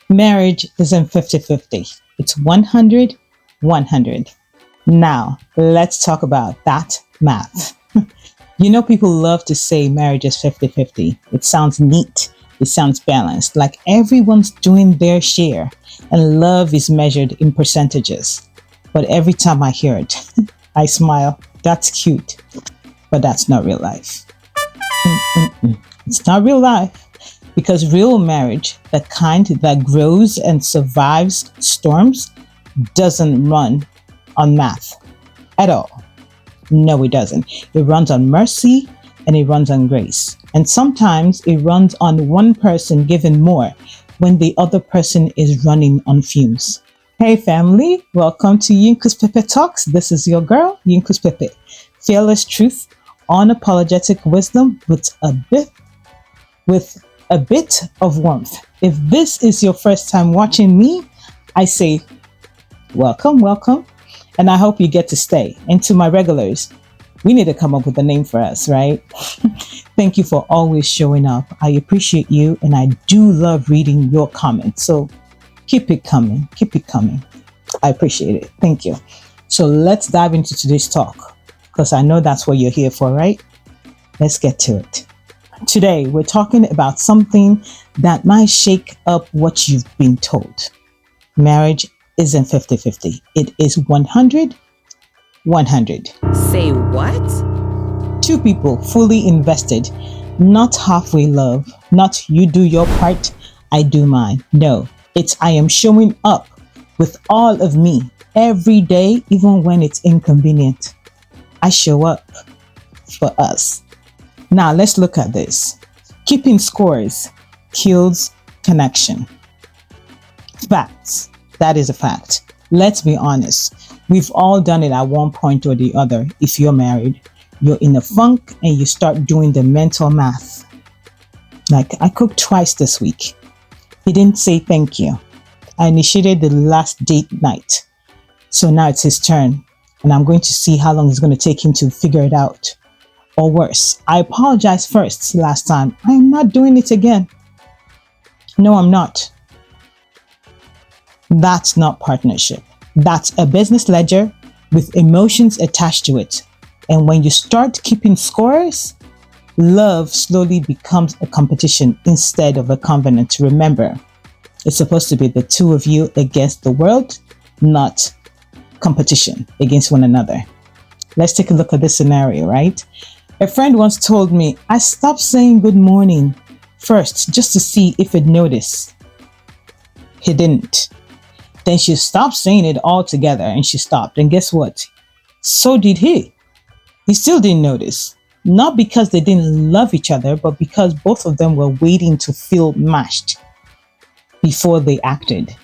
Marriage isn't 50-50. It's 100-100. Now, let's talk about that math. People love to say marriage is 50-50. It sounds neat. It sounds balanced, like everyone's doing their share, and love is measured in percentages. But every time I hear it, I smile. That's cute, but that's not real life. It's not real life because real marriage, the kind that grows and survives storms, doesn't run on math at all. No, it doesn't. It runs on mercy and it runs on grace. And sometimes it runs on one person giving more when the other person is running on fumes. Hey family, welcome to Yinkus Pepe Talks. This is your girl, Yinkus Pepe. Fearless truth, unapologetic wisdom with a bit of warmth. If this is your first time watching me, I say welcome, and I hope you get to stay. And to my regulars, we need to come up with a name for us, right? Thank you for always showing up. I appreciate you, and I do love reading your comments. So keep it coming. I appreciate it. Thank you. So let's dive into today's talk, because I know that's what you're here for, right? Let's get to it. Today, we're talking about something that might shake up what you've been told. Marriage isn't 50-50. It is 100-100. Say what? Two people fully invested, not halfway love, not you do your part, I do mine. No, it's I am showing up with all of me every day, even when it's inconvenient. I show up for us. Now let's look at this. Keeping scores kills connection. Facts. That is a fact. Let's be honest. We've all done it at one point or the other. If you're married, you're in a funk and you start doing the mental math. Like, I cooked twice this week. He didn't say thank you. I initiated the last date night. So now it's his turn, and I'm going to see how long it's going to take him to figure it out. Or worse, I apologized first last time. I'm not doing it again. No, I'm not. That's not partnership. That's a business ledger with emotions attached to it. And when you start keeping scores, love slowly becomes a competition instead of a covenant. Remember, it's supposed to be the two of you against the world, not competition against one another. Let's take a look at this scenario, right? A friend once told me, I stopped saying good morning first just to see if he'd notice. He didn't. Then she stopped saying it altogether and she stopped. And guess what? So did he. He still didn't notice. Not because they didn't love each other, but because both of them were waiting to feel mashed before they acted.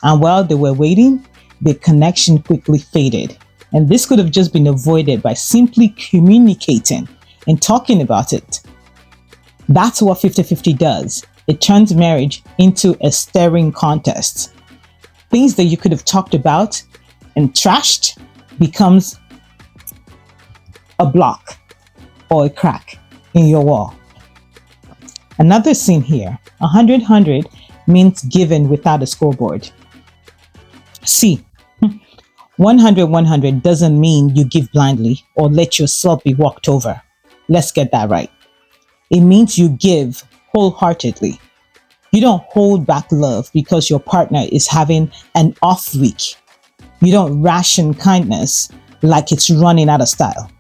And while they were waiting, the connection quickly faded. And this could have just been avoided by simply communicating and talking about it. That's what 50-50 does. It turns marriage into a staring contest. Things that you could have talked about and trashed becomes a block or a crack in your wall. Another scene here, 100-100 means given without a scoreboard. See, 100-100 doesn't mean you give blindly or let yourself be walked over. Let's get that right. It means you give wholeheartedly. You don't hold back love because your partner is having an off week. You don't ration kindness like it's running out of style.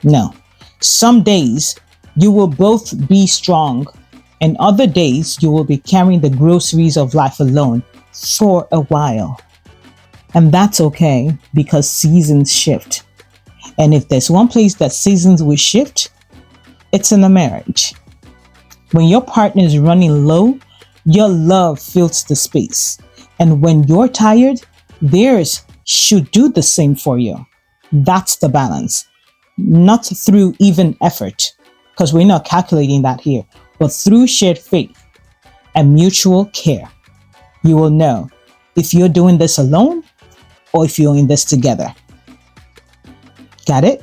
No. Some days you will both be strong, and other days you will be carrying the groceries of life alone for a while. And that's okay because seasons shift. And if there's one place that seasons will shift, it's in a marriage. When your partner is running low, your love fills the space. And when you're tired, theirs should do the same for you. That's the balance. Not through even effort, because we're not calculating that here, but through shared faith and mutual care. You will know if you're doing this alone or if you're in this together. Got it?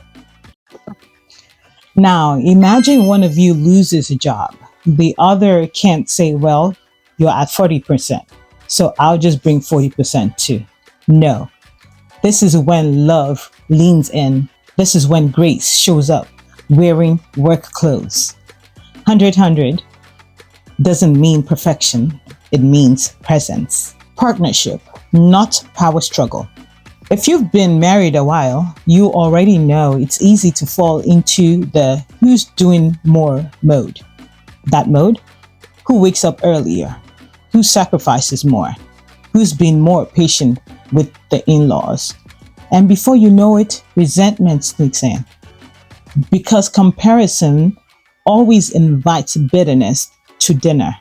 Now, imagine one of you loses a job. The other can't say, well, you're at 40%. So I'll just bring 40% too. No. This is when love leans in. This is when grace shows up wearing work clothes. 100 doesn't mean perfection. It means presence. Partnership, not power struggle. If you've been married a while, you already know it's easy to fall into the who's doing more mode. That mode? Who wakes up earlier? Who sacrifices more? Who's been more patient with the in-laws? And before you know it, resentment sneaks in. Because comparison always invites bitterness to dinner.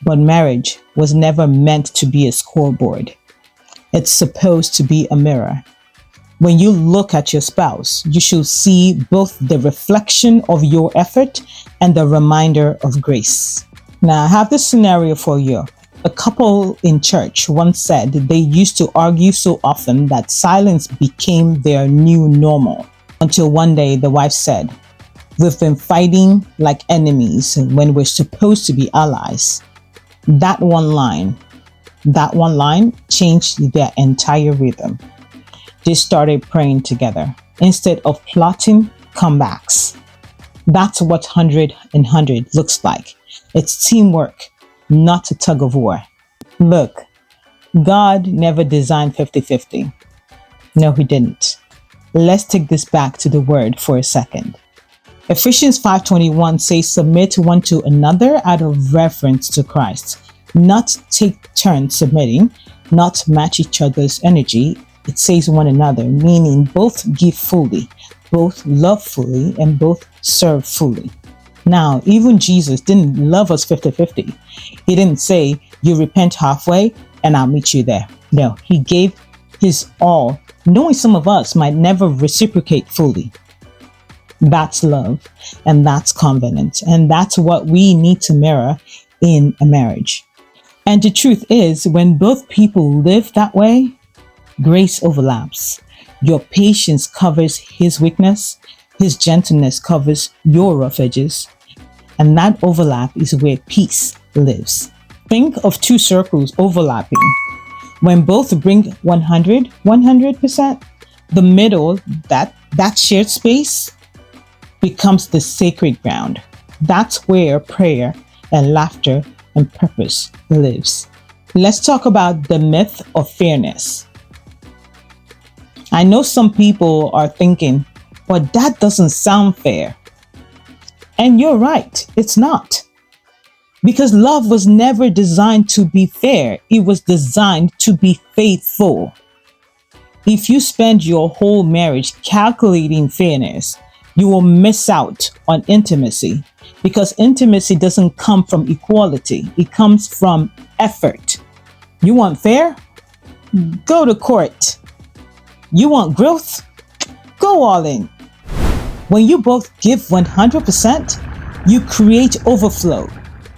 But marriage was never meant to be a scoreboard. It's supposed to be a mirror. When you look at your spouse, you should see both the reflection of your effort and the reminder of grace. Now, I have this scenario for you. A couple in church once said they used to argue so often that silence became their new normal. Until one day the wife said, "We've been fighting like enemies when we're supposed to be allies." That one line changed their entire rhythm. They started praying together instead of plotting comebacks. That's what 100 looks like. It's teamwork, not a tug of war. Look, God never designed 50-50. No, he didn't. Let's take this back to the word for a second. Ephesians 5:21 says, "Submit one to another out of reverence to Christ." Not take turns submitting, not match each other's energy. It says one another, meaning both give fully, both love fully, and both serve fully. Now, even Jesus didn't love us 50-50. He didn't say, "You repent halfway and I'll meet you there." No, he gave his all, knowing some of us might never reciprocate fully. That's love, and that's covenant, and that's what we need to mirror in a marriage. And the truth is, when both people live that way, grace overlaps. Your patience covers his weakness, his gentleness covers your rough edges, and that overlap is where peace lives. Think of two circles overlapping. When both bring 100%, the middle, that shared space, becomes the sacred ground. That's where prayer and laughter and purpose lives. Let's talk about the myth of fairness. I know some people are thinking, but that doesn't sound fair. And you're right, it's not. Because love was never designed to be fair. It was designed to be faithful. If you spend your whole marriage calculating fairness, you will miss out on intimacy, because intimacy doesn't come from equality. It comes from effort. You want fair? Go to court. You want growth? Go all in. When you both give 100%, you create overflow,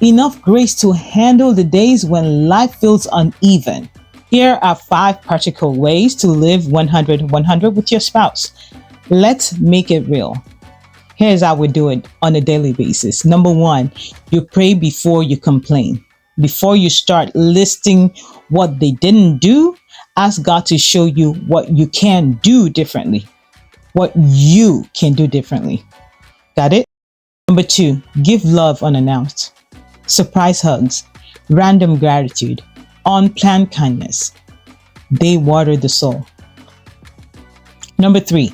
enough grace to handle the days when life feels uneven. Here are 5 practical ways to live 100 with your spouse. Let's make it real. Here's how we do it on a daily basis. Number 1, you pray before you complain. Before you start listing what they didn't do, ask God to show you what you can do differently. What you can do differently. Got it? Number 2, give love unannounced. Surprise hugs, random gratitude, unplanned kindness. They water the soul. Number 3,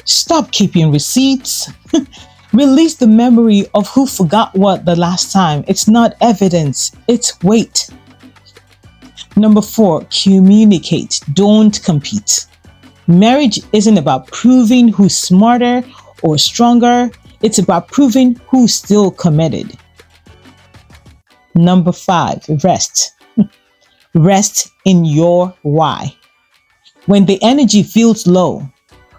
stop keeping receipts. Release the memory of who forgot what the last time. It's not evidence, it's weight. Number 4, communicate. Don't compete. Marriage isn't about proving who's smarter or stronger. It's about proving who's still committed. Number 5, rest. Rest in your why. When the energy feels low,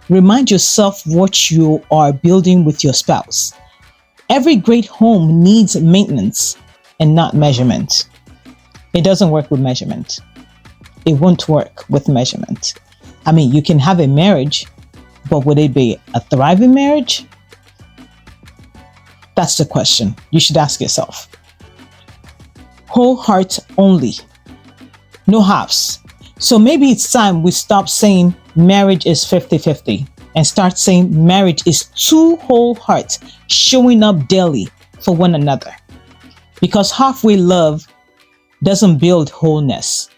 remind yourself what you are building with your spouse. Every great home needs maintenance and not measurement. It doesn't work with measurement. It won't work with measurement. I mean, you can have a marriage, but would it be a thriving marriage? That's the question you should ask yourself. Whole heart only. No halves. So maybe it's time we stop saying marriage is 50-50 and start saying marriage is two whole hearts showing up daily for one another. Because halfway love doesn't build wholeness.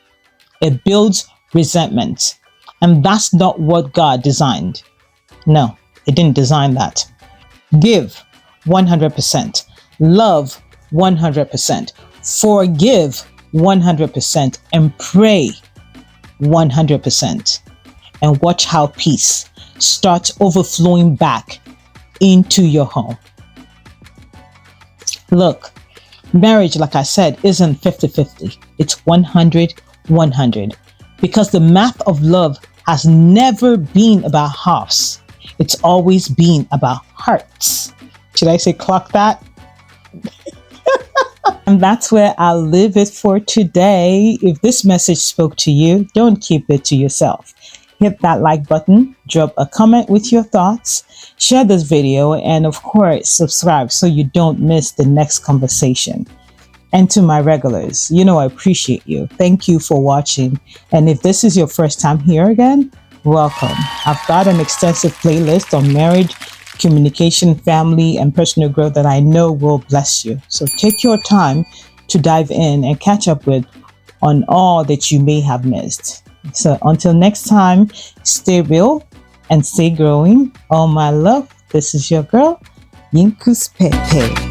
It builds resentment. And that's not what God designed. No, He didn't design that. Give 100%. Love 100%. Forgive 100%. And pray 100%. And watch how peace starts overflowing back into your home. Look, marriage, like I said, isn't 50-50. It's 100-100. Because the math of love has never been about halves. It's always been about hearts. Should I say clock that? And that's where I'll leave it for today. If this message spoke to you, don't keep it to yourself. Hit that like button, drop a comment with your thoughts, share this video, and of course, subscribe so you don't miss the next conversation. And to my regulars, you know I appreciate you. Thank you for watching. And if this is your first time here again, welcome. I've got an extensive playlist on marriage, communication, family, and personal growth that I know will bless you. So take your time to dive in and catch up with on all that you may have missed. So until next time, stay real and stay growing. All my love, this is your girl, Yinkus Pepe.